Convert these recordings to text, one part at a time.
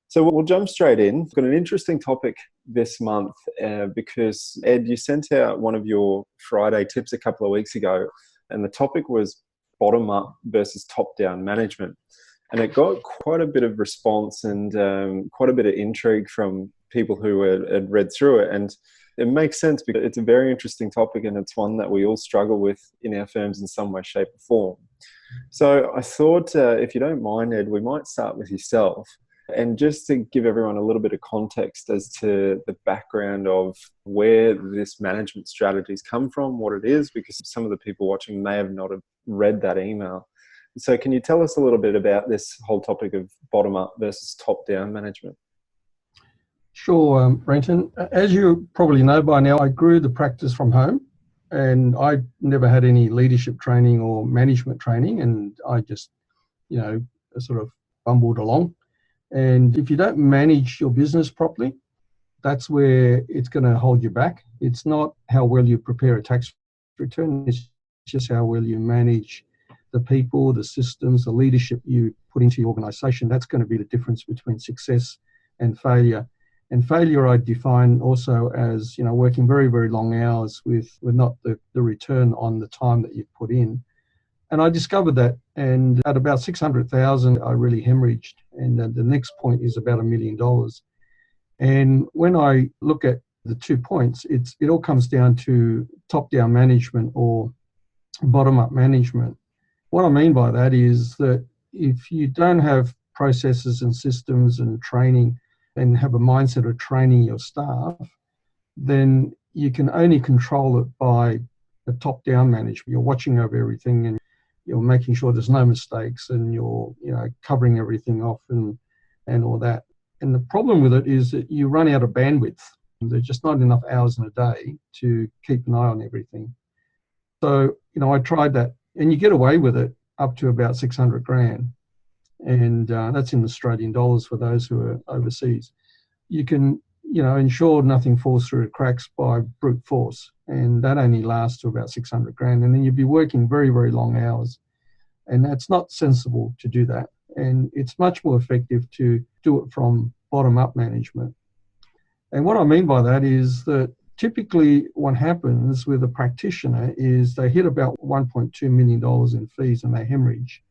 So we'll jump straight in. We've got an interesting topic this month because, Ed, you sent out one of your Friday tips a couple of weeks ago, and the topic was bottom-up versus top-down management. And it got quite a bit of response and quite a bit of intrigue from people who had read through it. And it makes sense because it's a very interesting topic, and it's one that we all struggle with in our firms in some way, shape, or form. So I thought, if you don't mind, Ed, we might start with yourself. And just to give everyone a little bit of context as to the background of where this management strategies come from, what it is, because some of the people watching may have not have read that email. So can you tell us a little bit about this whole topic of bottom-up versus top-down management? Sure, Brenton. As you probably know by now, I grew the practice from home, and I never had any leadership training or management training, and I just, sort of bumbled along. And if you don't manage your business properly, that's where it's going to hold you back. It's not how well you prepare a tax return, it's just how well you manage the people, the systems, the leadership you put into your organization. That's going to be the difference between success and failure. And failure I define also as, working very, very long hours with not the return on the time that you've put in. And I discovered that, and at about 600,000, I really hemorrhaged. And the next point is about $1 million. And when I look at the 2 points, it all comes down to top-down management or bottom-up management. What I mean by that is that if you don't have processes and systems and training and have a mindset of training your staff, then you can only control it by a top-down management. You're watching over everything, and you're making sure there's no mistakes, and you're covering everything off and all that. And the problem with it is that you run out of bandwidth. There's just not enough hours in a day to keep an eye on everything. So, I tried that, and you get away with it up to about 600 grand. And that's in Australian dollars for those who are overseas. You can, ensure nothing falls through the cracks by brute force. And that only lasts to about 600 grand. And then you'd be working very, very long hours. And that's not sensible to do that. And it's much more effective to do it from bottom-up management. And what I mean by that is that typically what happens with a practitioner is they hit about $1.2 million in fees and they hemorrhage.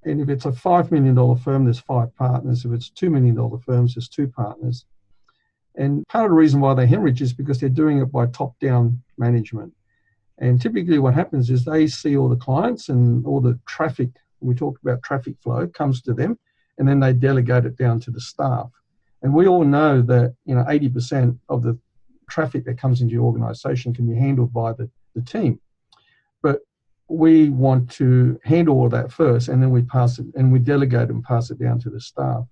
And if it's a $5 million firm, there's 5 partners. If it's $2 million firms, there's 2 partners. And part of the reason why they hemorrhage is because they're doing it by top-down management. And typically what happens is they see all the clients and all the traffic, we talked about traffic flow, comes to them, and then they delegate it down to the staff. And we all know that 80% of the traffic that comes into your organization can be handled by the team. But we want to handle all that first, and then we pass it, and we delegate and pass it down to the staff.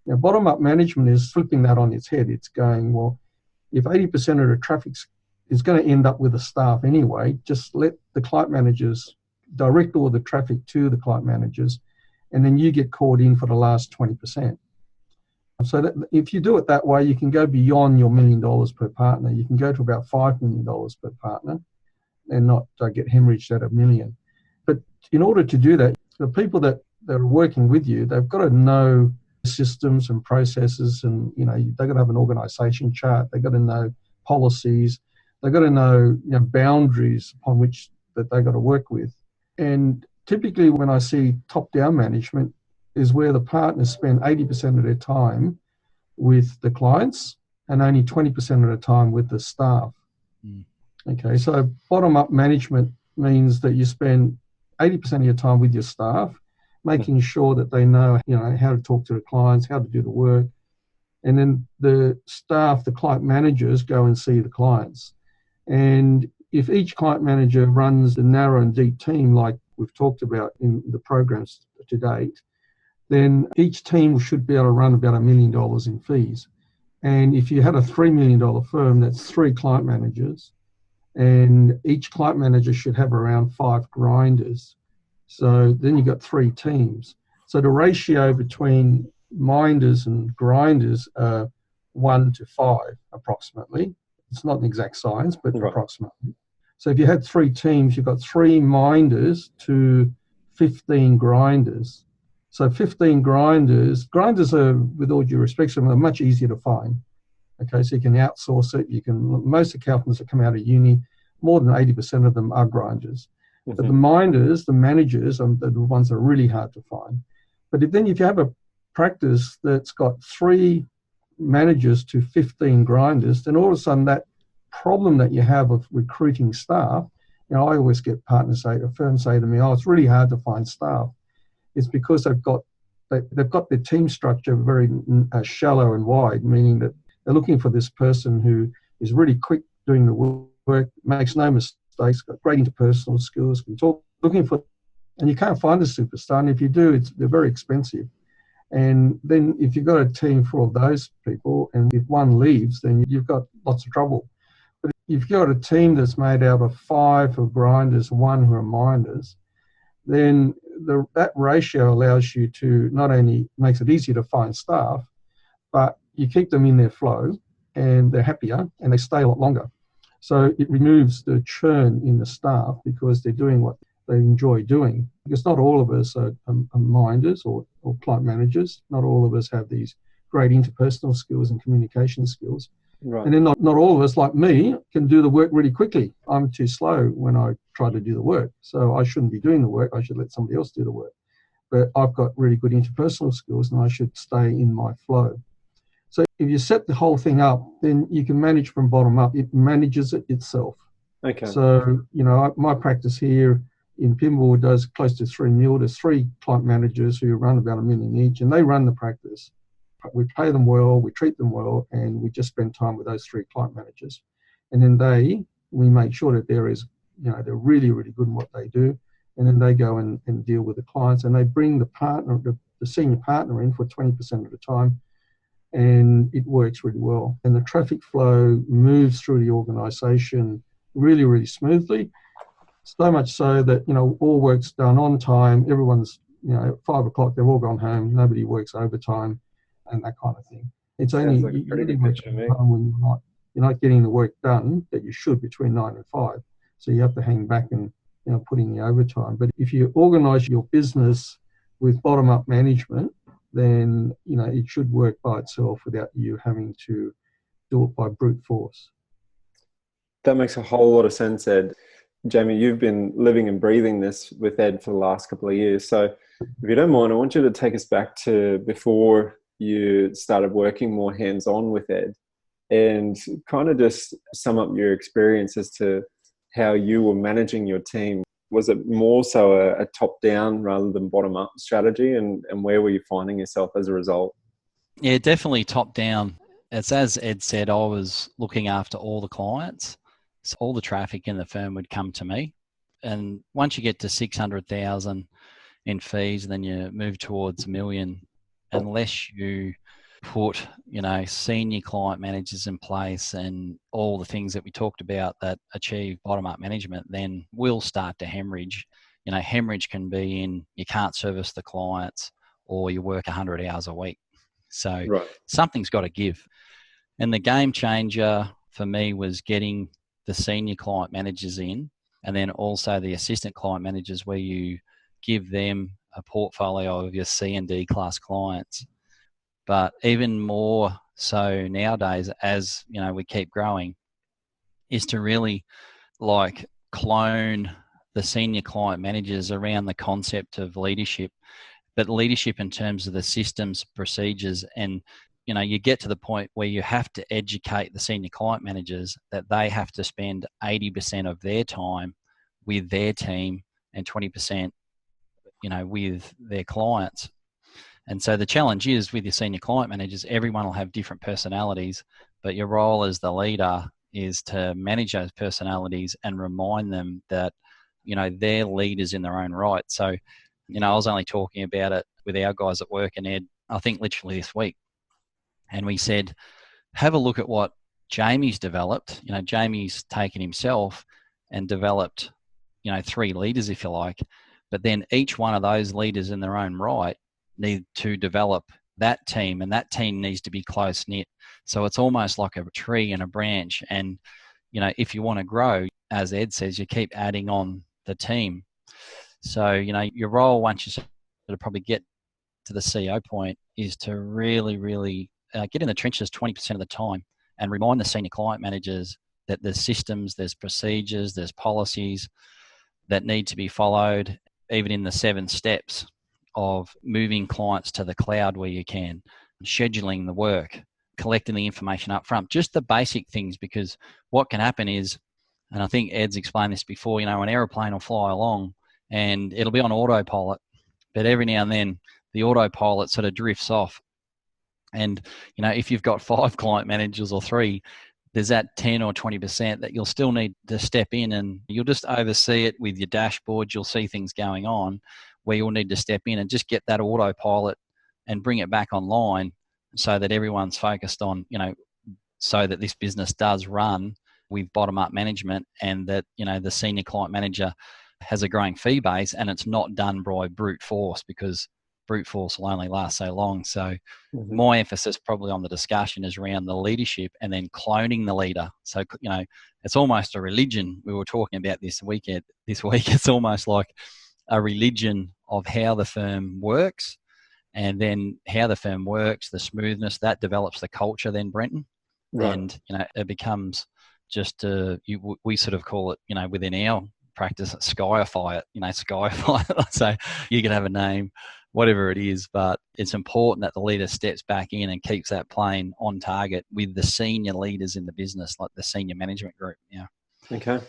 Now, bottom-up management is flipping that on its head. It's going, well, if 80% of the traffic is going to end up with the staff anyway, just let the client managers direct all the traffic to the client managers, and then you get called in for the last 20%. So that if you do it that way, you can go beyond your $1 million per partner. You can go to about $5 million per partner and not get hemorrhaged at $1 million. But in order to do that, the people that are working with you, they've got to know systems and processes, and they've got to have an organization chart. They've got to know policies. They've got to know, boundaries upon which that they've got to work with. And typically when I see top-down management is where the partners spend 80% of their time with the clients and only 20% of the time with the staff. Okay, so bottom-up management means that you spend 80% of your time with your staff, making sure that they know, how to talk to the clients, how to do the work. And then the staff, the client managers, go and see the clients. And if each client manager runs a narrow and deep team like we've talked about in the programs to date, then each team should be able to run about $1 million in fees. And if you had a $3 million firm, that's 3 client managers, and each client manager should have around 5 grinders. So then you've got 3 teams. So the ratio between minders and grinders are 1 to 5 approximately. It's not an exact science, but Right. approximately. So if you had 3 teams, you've got 3 minders to 15 grinders. So 15 grinders are, with all due respect, are much easier to find. Okay, so you can outsource it. Most accountants that come out of uni, more than 80% of them are grinders. Mm-hmm. But the minders, the managers, are the ones that are really hard to find. But if you have a practice that's got 3 managers to 15 grinders, then all of a sudden that problem that you have of recruiting staff, I always get firms say to me, "Oh, it's really hard to find staff." It's because they've got their team structure very shallow and wide, meaning that they're looking for this person who is really quick doing the work, makes no mistakes, got great interpersonal skills, can talk, and you can't find a superstar. And if you do, they're very expensive. And then if you've got a team full of those people, and if one leaves, then you've got lots of trouble. But if you've got a team that's made out of 5 who are grinders, 1 who are minders, then that ratio allows you to not only makes it easier to find staff, but you keep them in their flow and they're happier and they stay a lot longer. So it removes the churn in the staff because they're doing what they enjoy doing. Because not all of us are minders or client managers. Not all of us have these great interpersonal skills and communication skills. Right. And then not all of us, like me, can do the work really quickly. I'm too slow when I try to do the work. So I shouldn't be doing the work. I should let somebody else do the work. But I've got really good interpersonal skills and I should stay in my flow. So if you set the whole thing up, then you can manage from bottom up. It manages it itself. Okay. So, my practice here in Pymble does close to 3 million. There's 3 client managers who run about $1 million each, and they run the practice. We pay them well, we treat them well, and we just spend time with those 3 client managers. And then we make sure that they're really, really good in what they do. And then they go and deal with the clients, and they bring the senior partner in for 20% of the time. And it works really well. And the traffic flow moves through the organisation really, really smoothly. So much so that, all work's done on time. Everyone's, at 5 o'clock, they've all gone home. Nobody works overtime and that kind of thing. It's Sounds only like a pretty good work picture to me. when you're not getting the work done that you should between 9 and 5. So you have to hang back and, put in the overtime. But if you organise your business with bottom-up management, then it should work by itself without you having to do it by brute force. That makes a whole lot of sense, Ed. Jamie, you've been living and breathing this with Ed for the last couple of years. So if you don't mind, I want you to take us back to before you started working more hands-on with Ed and kind of just sum up your experience as to how you were managing your team. Was it more so a top-down rather than bottom-up strategy, and where were you finding yourself as a result? Yeah, definitely top-down. It's as Ed said, I was looking after all the clients. So all the traffic in the firm would come to me. And once you get to 600,000 in fees, then you move towards $1 million. Unless you put, senior client managers in place and all the things that we talked about that achieve bottom-up management, then we'll start to hemorrhage. Hemorrhage can be in you can't service the clients or you work 100 hours a week. So Right. Something's got to give. And the game changer for me was getting the senior client managers in, and then also the assistant client managers, where you give them a portfolio of your C and D class clients. But even more so nowadays, as we keep growing, is to really clone the senior client managers around the concept of leadership, but leadership in terms of the systems, procedures, and you get to the point where you have to educate the senior client managers that they have to spend 80% of their time with their team and 20%, with their clients. And so the challenge is with your senior client managers, everyone will have different personalities, but your role as the leader is to manage those personalities and remind them that, they're leaders in their own right. So, I was only talking about it with our guys at work and Ed, I think literally this week. And we said, have a look at what Jamie's developed. Jamie's taken himself and developed, 3 leaders, if you like. But then each one of those leaders in their own right need to develop that team, and that team needs to be close knit. So it's almost like a tree and a branch. And, you know, if you want to grow, as Ed says, you keep adding on the team. So, you know, your role once you sort of probably get to the CEO point is to really, really get in the trenches 20% of the time and remind the senior client managers that there's systems, there's procedures, there's policies that need to be followed, even in the 7 steps of moving clients to the cloud where you can, scheduling the work, collecting the information up front, just the basic things. Because what can happen is, and I think Ed's explained this before, you know, an aeroplane will fly along and it'll be on autopilot, but every now and then the autopilot sort of drifts off. And, you know, if you've got 5 client managers or 3, there's that 10 or 20% that you'll still need to step in, and you'll just oversee it with your dashboard. You'll see things going on where you'll need to step in and just get that autopilot and bring it back online so that everyone's focused on, you know, so that this business does run with bottom-up management, and that, you know, the senior client manager has a growing fee base, and it's not done by brute force, because brute force will only last so long. So my emphasis probably on the discussion is around the leadership and then cloning the leader. So, you know, it's almost a religion. We were talking about this week. It's almost like a religion of how the firm works, and then how the firm works, the smoothness, that develops the culture then, Brenton. Right. And, you know, it becomes just, we sort of call it, you know, within our practice, Skyify it, you know, Skyify it. So you can have a name, whatever it is, but it's important that the leader steps back in and keeps that plane on target with the senior leaders in the business, like the senior management group. Yeah. Okay.